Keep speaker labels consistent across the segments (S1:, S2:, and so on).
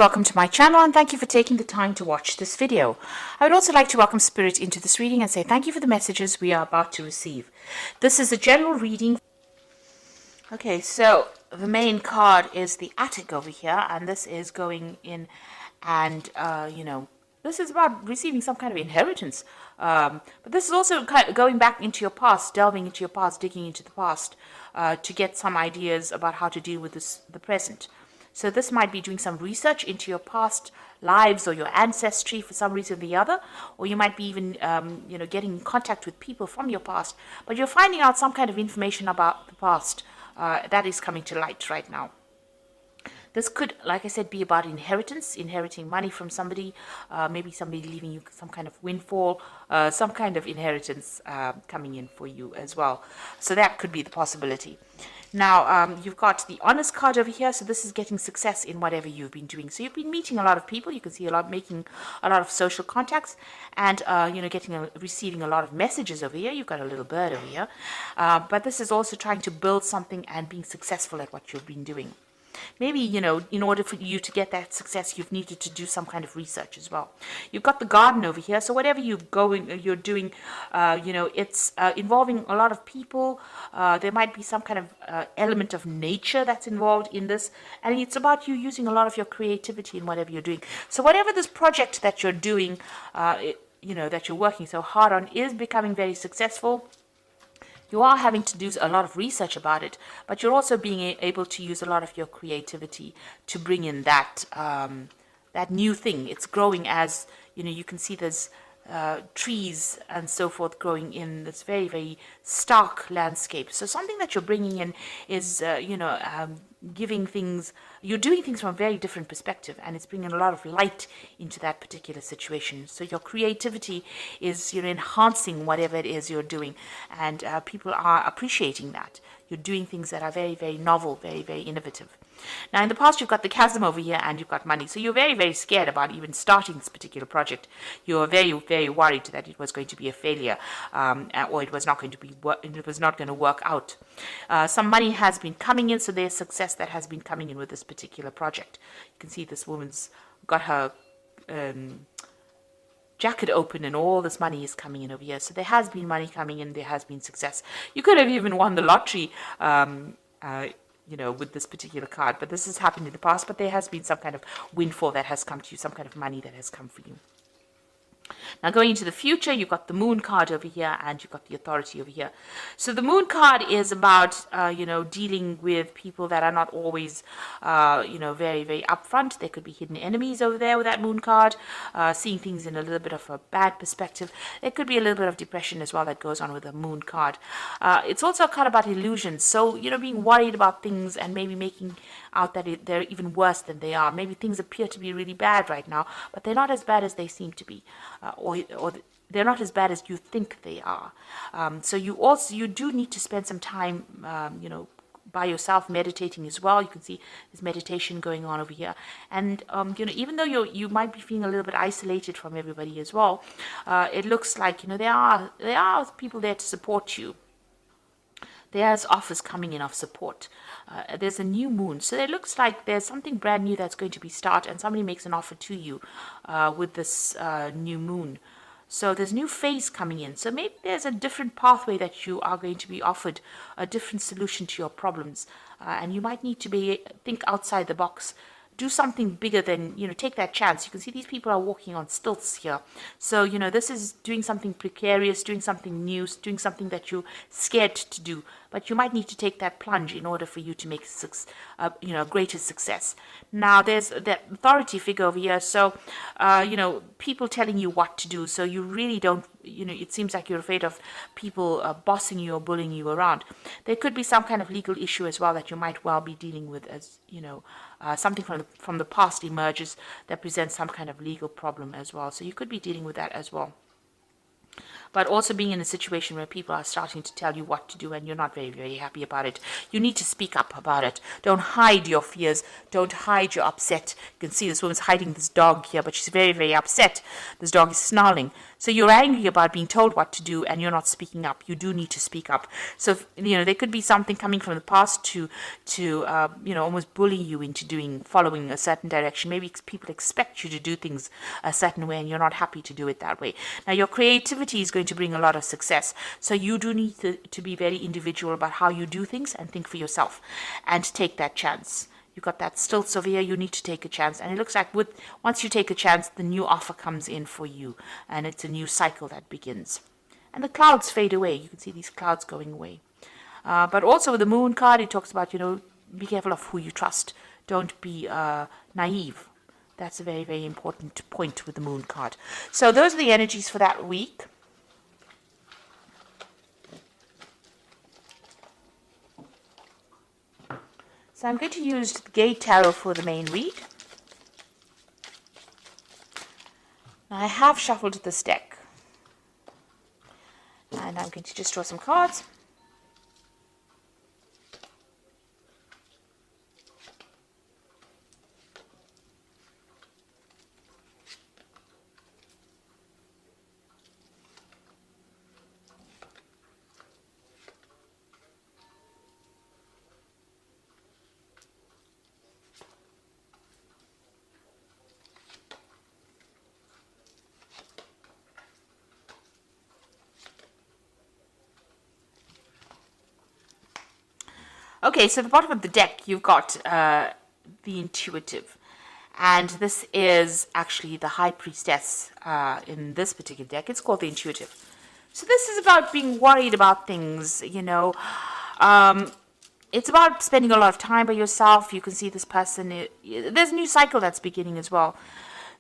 S1: Welcome to my channel and thank you for taking the time to watch this video. I would also like to welcome Spirit into this reading and say thank you for the messages we are about to receive. This is a general reading. Okay, so the main card is the attic over here, and this is going in and, this is about receiving some kind of inheritance. But this is also kind of going back into your past, delving into your past, digging into the past to get some ideas about how to deal with the present. So this might be doing some research into your past lives or your ancestry for some reason or the other, or you might be even, getting in contact with people from your past, but you're finding out some kind of information about the past that is coming to light right now. This could, like I said, be about inheritance, inheriting money from somebody, maybe somebody leaving you some kind of windfall, some kind of inheritance coming in for you as well. So that could be the possibility. Now, you've got the honest card over here, so this is getting success in whatever you've been doing. So you've been meeting a lot of people, you can see making a lot of social contacts, and, receiving a lot of messages over here. You've got a little bird over here. But this is also trying to build something and being successful at what you've been doing. Maybe, in order for you to get that success, you've needed to do some kind of research as well. You've got the garden over here. So whatever you're doing, it's involving a lot of people. There might be some kind of element of nature that's involved in this. And it's about you using a lot of your creativity in whatever you're doing. So whatever this project that you're doing, that you're working so hard on is becoming very successful. You are having to do a lot of research about it, but you're also being able to use a lot of your creativity to bring in that new thing. It's growing as, you can see there's trees and so forth growing in this very, very stark landscape. So something that you're bringing in is, giving things, you're doing things from a very different perspective, and it's bringing a lot of light into that particular situation. So your creativity is, enhancing whatever it is you're doing, and people are appreciating that. You're doing things that are very, very novel, very, very innovative. Now, in the past, you've got the chasm over here and you've got money. So you're very, very scared about even starting this particular project. You're very, very worried that it was going to be a failure, or it was not going to work out. Some money has been coming in, so there's success that has been coming in with this particular project. You can see this woman's got her jacket open and all this money is coming in over here. So there has been money coming in, there has been success. You could have even won the lottery, with this particular card, but this has happened in the past, but there has been some kind of windfall that has come to you, some kind of money that has come for you. Now, going into the future, you've got the moon card over here and you've got the authority over here. So the moon card is about, dealing with people that are not always, very, very upfront. There could be hidden enemies over there with that moon card, seeing things in a little bit of a bad perspective. There could be a little bit of depression as well that goes on with the moon card. It's also a card about illusions. So, being worried about things and maybe making out that they're even worse than they are. Maybe things appear to be really bad right now, but they're not as bad as they seem to be. Or they're not as bad as you think they are. So you do need to spend some time, by yourself meditating as well. You can see there's meditation going on over here. And, even though you might be feeling a little bit isolated from everybody as well, it looks like, there are people there to support you. There's offers coming in of support. There's a new moon. So it looks like there's something brand new that's going to be started, and somebody makes an offer to you with this new moon. So there's a new phase coming in. So maybe there's a different pathway that you are going to be offered, a different solution to your problems. And you might need to think outside the box. Do something bigger than, take that chance. You can see these people are walking on stilts here. So, this is doing something precarious, doing something new, doing something that you're scared to do. But you might need to take that plunge in order for you to make greater success. Now, there's that authority figure over here. So, people telling you what to do. So you really don't, it seems like you're afraid of people bossing you or bullying you around. There could be some kind of legal issue as well that you might well be dealing with, as, something from the past emerges that presents some kind of legal problem as well. So you could be dealing with that as well. But also being in a situation where people are starting to tell you what to do and you're not very, very happy about it. You need to speak up about it. Don't hide your fears. Don't hide your upset. You can see this woman's hiding this dog here, but she's very, very upset. This dog is snarling. So you're angry about being told what to do and you're not speaking up. You do need to speak up. So, there could be something coming from the past to almost bully you into following a certain direction. Maybe people expect you to do things a certain way and you're not happy to do it that way. Now, your creativity is going to bring a lot of success. So you do need to be very individual about how you do things and think for yourself and take that chance. You've got that stilts over here, you need to take a chance. And it looks like once you take a chance, the new offer comes in for you. And it's a new cycle that begins. And the clouds fade away. You can see these clouds going away. But also with the moon card, it talks about, be careful of who you trust. Don't be naive. That's a very, very important point with the moon card. So those are the energies for that week. So I'm going to use the Gate Tarot for the main read. Now I have shuffled this deck. And I'm going to just draw some cards. Okay, so at the bottom of the deck, you've got the Intuitive. And this is actually the High Priestess in this particular deck. It's called the Intuitive. So this is about being worried about things, it's about spending a lot of time by yourself. You can see this person, there's a new cycle that's beginning as well.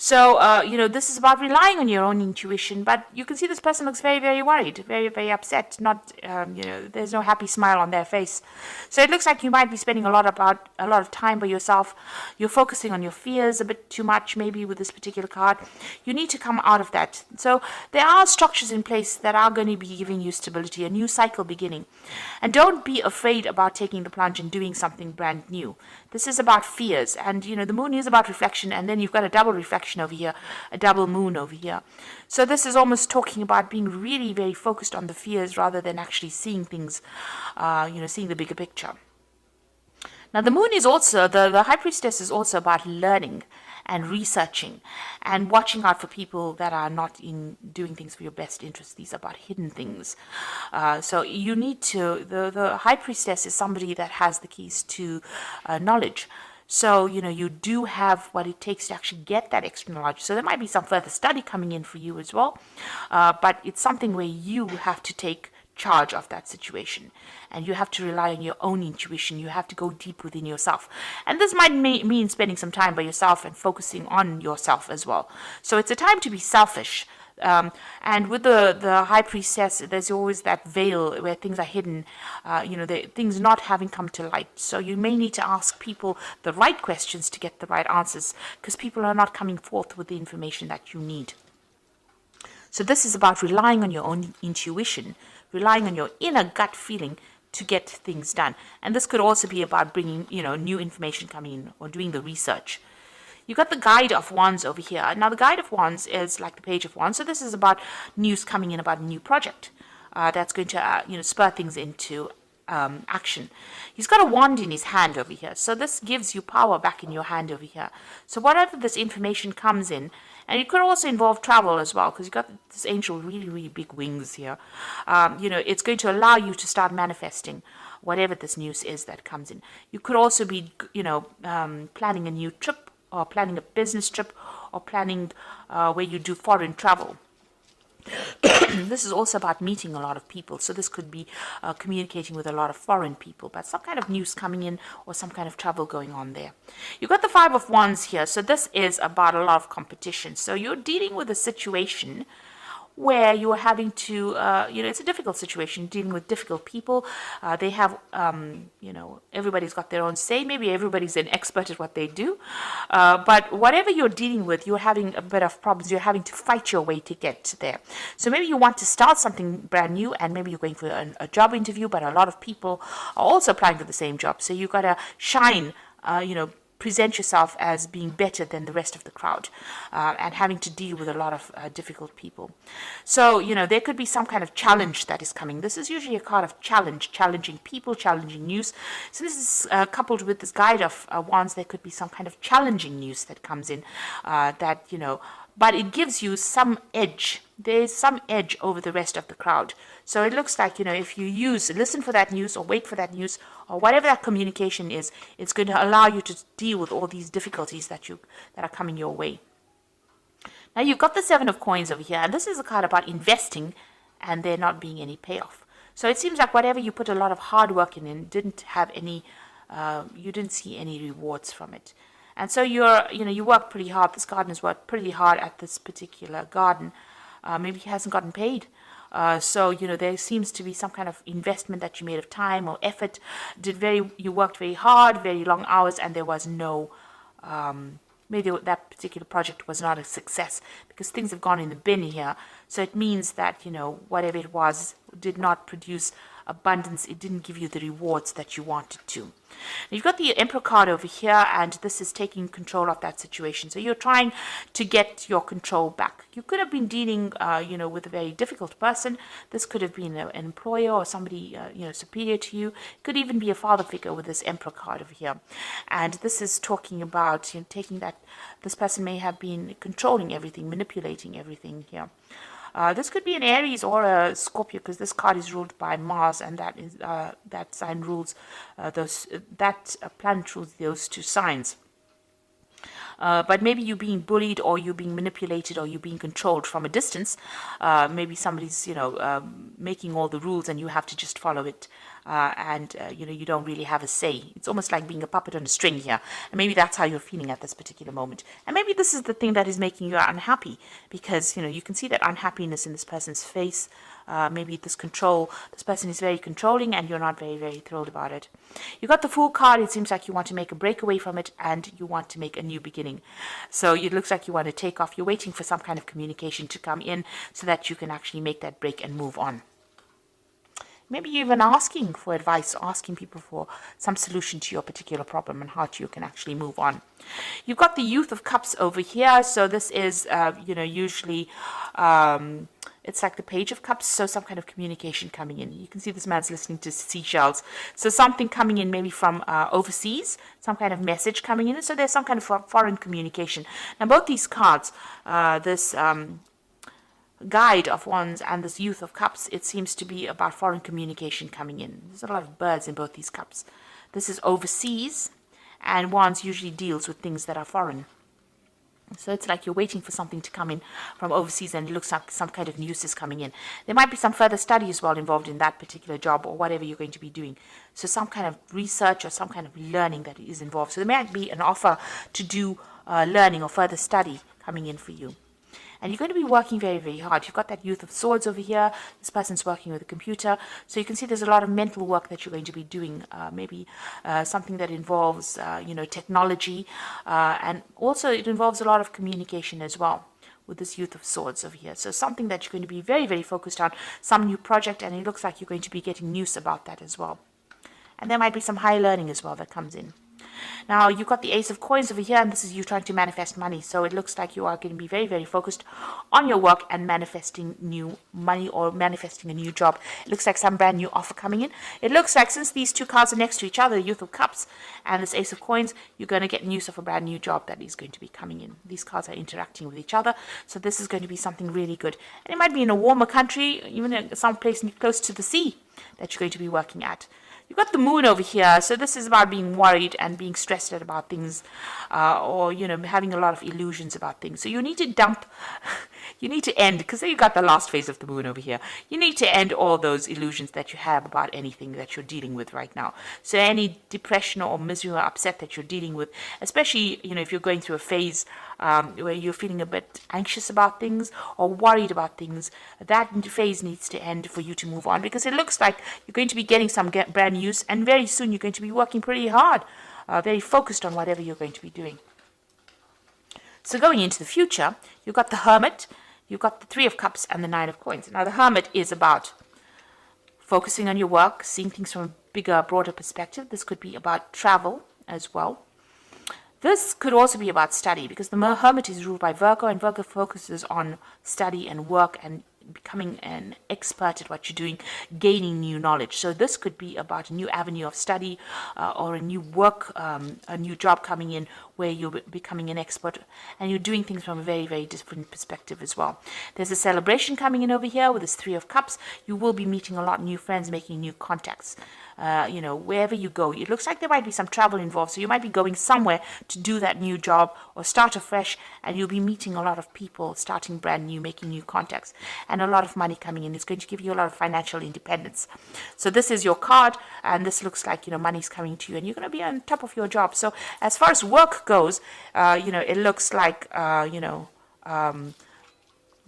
S1: So, this is about relying on your own intuition, but you can see this person looks very, very worried, very, very upset. Not, there's no happy smile on their face. So it looks like you might be spending a lot of time by yourself. You're focusing on your fears a bit too much, maybe with this particular card. You need to come out of that. So there are structures in place that are going to be giving you stability, a new cycle beginning. And don't be afraid about taking the plunge and doing something brand new. This is about fears, and the moon is about reflection, and then you've got a double reflection over here, a double moon over here. So this is almost talking about being really very focused on the fears rather than actually seeing things, seeing the bigger picture. Now the moon is also, the High Priestess is also about learning and researching and watching out for people that are not in doing things for your best interest. These are about hidden things. So you need to, the High Priestess is somebody that has the keys to knowledge. So, you do have what it takes to actually get that extra knowledge. So there might be some further study coming in for you as well. But it's something where you have to take charge of that situation, and you have to rely on your own intuition. You have to go deep within yourself, and this might mean spending some time by yourself and focusing on yourself as well. So it's a time to be selfish, and with the High Priestess, there's always that veil where things are hidden, things not having come to light. So you may need to ask people the right questions to get the right answers, because people are not coming forth with the information that you need. So this is about relying on your own intuition, relying on your inner gut feeling to get things done. And this could also be about bringing, new information coming in or doing the research. You've got the Guide of Wands over here. Now, the Guide of Wands is like the Page of Wands. So this is about news coming in about a new project that's going to, spur things into action. He's got a wand in his hand over here. So this gives you power back in your hand over here. So whatever this information comes in, and it could also involve travel as well, because you've got this angel really, really big wings here. It's going to allow you to start manifesting whatever this news is that comes in. You could also be, planning a new trip, or planning a business trip, or planning where you do foreign travel. This is also about meeting a lot of people. So this could be communicating with a lot of foreign people, but some kind of news coming in or some kind of travel going on there. You've got the Five of Wands here. So this is about a lot of competition. So you're dealing with a situation where you are having to, it's a difficult situation, dealing with difficult people. They have, everybody's got their own say. Maybe everybody's an expert at what they do. But whatever you're dealing with, you're having a bit of problems. You're having to fight your way to get there. So maybe you want to start something brand new, and maybe you're going for a job interview, but a lot of people are also applying for the same job. So you've got to shine, present yourself as being better than the rest of the crowd, and having to deal with a lot of difficult people. So, there could be some kind of challenge that is coming. This is usually a card of challenge, challenging people, challenging news. So this is coupled with this guide of wands. There could be some kind of challenging news that comes in, but it gives you some edge. There's some edge over the rest of the crowd. So it looks like, if you listen for that news or wait for that news or whatever that communication is, it's going to allow you to deal with all these difficulties that are coming your way. Now you've got the Seven of Coins over here, and this is a card about investing and there not being any payoff. So it seems like whatever you put a lot of hard work in didn't have any, you didn't see any rewards from it. And so you work pretty hard. This gardener's worked pretty hard at this particular garden. Maybe he hasn't gotten paid. So there seems to be some kind of investment that you made of time or effort. You worked very hard, very long hours, and there was no, maybe that particular project was not a success because things have gone in the bin here. So it means that, whatever it was did not produce abundance. It didn't give you the rewards that you wanted to. You've got the Emperor card over here, and this is taking control of that situation. So you're trying to get your control back. You could have been dealing, with a very difficult person. This could have been an employer or somebody, superior to you. It could even be a father figure with this Emperor card over here. And this is talking about taking that. This person may have been controlling everything, manipulating everything here. This could be an Aries or a Scorpio, because this card is ruled by Mars, and that sign rules that planet rules those two signs. But maybe you're being bullied, or you're being manipulated, or you're being controlled from a distance. Maybe somebody's making all the rules and you have to just follow it, and you don't really have a say. It's almost like being a puppet on a string here, and maybe that's how you're feeling at this particular moment. And maybe this is the thing that is making you unhappy, because you can see that unhappiness in this person's face. Maybe this person is very controlling, and you're not very, very thrilled about it. You got the Fool card. It seems like you want to make a break away from it, and you want to make a new beginning. So it looks like you want to take off. You're waiting for some kind of communication to come in so that you can actually make that break and move on. Maybe you're even asking for advice, asking people for some solution to your particular problem and how you can actually move on. You've got the Youth of Cups over here. So this is, usually it's like the Page of Cups. So some kind of communication coming in. You can see this man's listening to seashells. So something coming in maybe from overseas, some kind of message coming in. So there's some kind of foreign communication. Now both these cards, this Guide of Wands and this Youth of Cups, it seems to be about foreign communication coming in. There's a lot of birds in both these cups. This is overseas, and Wands usually deals with things that are foreign. So it's like you're waiting for something to come in from overseas, and it looks like some kind of news is coming in. There might be some further study as well involved in that particular job or whatever you're going to be doing. So some kind of research or some kind of learning that is involved. So there might be an offer to do learning or further study coming in for you. And you're going to be working very, very hard. You've got that Youth of Swords over here. This person's working with a computer. So you can see there's a lot of mental work that you're going to be doing. Maybe something that involves, technology. And also it involves a lot of communication as well with this Youth of Swords over here. So something that you're going to be very, very focused on. Some new project, and it looks like you're going to be getting news about that as well. And there might be some high learning as well that comes in. Now, you've got the Ace of Coins over here, and this is you trying to manifest money. So it looks like you are going to be very, very focused on your work and manifesting new money or manifesting a new job. It looks like some brand new offer coming in. It looks like since these two cards are next to each other, Youth of Cups and this Ace of Coins, you're going to get news of a brand new job that is going to be coming in. These cards are interacting with each other. So this is going to be something really good. And it might be in a warmer country, even some place close to the sea that you're going to be working at. You've got the Moon over here, so this is about being worried and being stressed out about things, or, having a lot of illusions about things. So you need to end, because then you got the last phase of the Moon over here. You need to end all those illusions that you have about anything that you're dealing with right now. So any depression or misery or upset that you're dealing with, especially, if you're going through a phase where you're feeling a bit anxious about things or worried about things, that phase needs to end for you to move on, because it looks like you're going to be getting some brand news, and very soon you're going to be working pretty hard, very focused on whatever you're going to be doing. So going into the future, you've got the Hermit, you've got the Three of Cups, and the Nine of Coins. Now the Hermit is about focusing on your work, seeing things from a bigger, broader perspective. This could be about travel as well. This could also be about study, because the Hermit is ruled by Virgo, and Virgo focuses on study and work and becoming an expert at what you're doing, gaining new knowledge. So this could be about a new avenue of study, or a new work, a new job coming in where you're becoming an expert and you're doing things from a very, very different perspective as well. There's a celebration coming in over here with this Three of Cups. You will be meeting a lot of new friends, making new contacts. Wherever you go, it looks like there might be some travel involved. So you might be going somewhere to do that new job or start afresh, and you'll be meeting a lot of people, starting brand new, making new contacts, and a lot of money coming in. It's going to give you a lot of financial independence. So this is your card, and this looks like, money's coming to you, and you're going to be on top of your job. So as far as work goes, it looks like,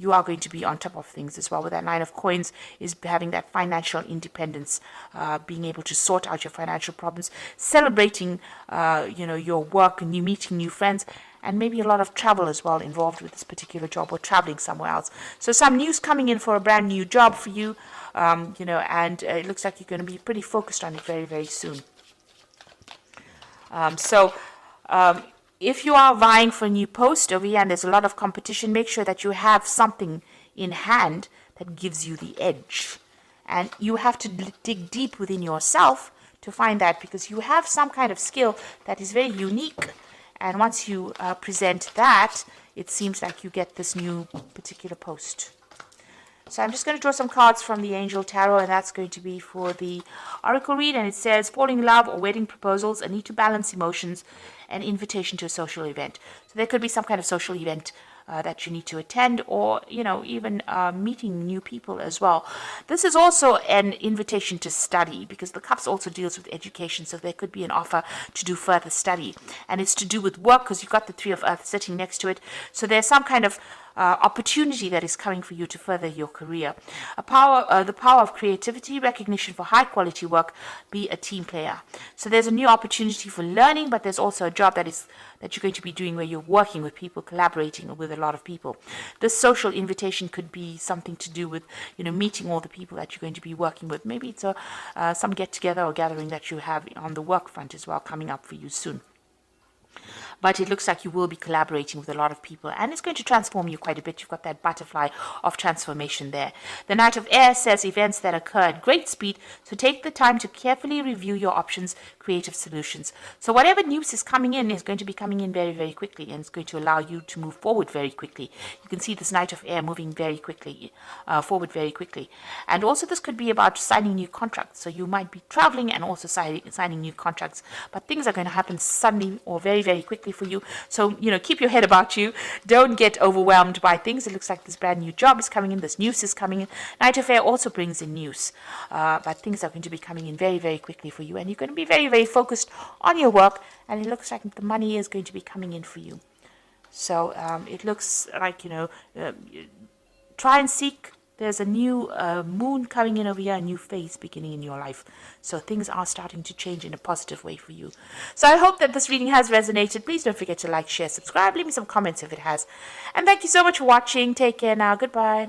S1: you are going to be on top of things as well. With that Nine of Coins is having that financial independence, being able to sort out your financial problems, celebrating, your work, and you meeting new friends, and maybe a lot of travel as well involved with this particular job, or traveling somewhere else. So some news coming in for a brand new job for you, and it looks like you're going to be pretty focused on it very, very soon. If you are vying for a new post over here and there's a lot of competition, make sure that you have something in hand that gives you the edge. And you have to dig deep within yourself to find that, because you have some kind of skill that is very unique. And once you present that, it seems like you get this new particular post. So I'm just going to draw some cards from the Angel Tarot, and that's going to be for the Oracle read. And it says, falling in love or wedding proposals, a need to balance emotions, an invitation to a social event. So there could be some kind of social event that you need to attend, or, even meeting new people as well. This is also an invitation to study, because the Cups also deals with education. So there could be an offer to do further study, and it's to do with work, because you've got the Three of Earth sitting next to it. So there's some kind of opportunity that is coming for you to further your career. The power of creativity, recognition for high quality work, be a team player. So there's a new opportunity for learning, but there's also a job that you're going to be doing where you're working with people, collaborating with a lot of people. This social invitation could be something to do with, meeting all the people that you're going to be working with. Maybe it's some get together or gathering that you have on the work front as well coming up for you soon. But it looks like you will be collaborating with a lot of people, and it's going to transform you quite a bit. You've got that butterfly of transformation there. The Knight of Air says events that occur at great speed, so take the time to carefully review your options, creative solutions. So whatever news is coming in is going to be coming in very, very quickly, and it's going to allow you to move forward very quickly. You can see this Knight of Air moving very quickly, forward very quickly. And also this could be about signing new contracts. So you might be traveling and also signing new contracts, but things are going to happen suddenly or very, very quickly for you. So, keep your head about you. Don't get overwhelmed by things. It looks like this brand new job is coming in. This news is coming in. Knight of Air also brings in news. But things are going to be coming in very, very quickly for you. And you're going to be very, very focused on your work. And it looks like the money is going to be coming in for you. So it looks like, try and seek. There's a new moon coming in over here, a new phase beginning in your life. So things are starting to change in a positive way for you. So I hope that this reading has resonated. Please don't forget to like, share, subscribe. Leave me some comments if it has. And thank you so much for watching. Take care now. Goodbye.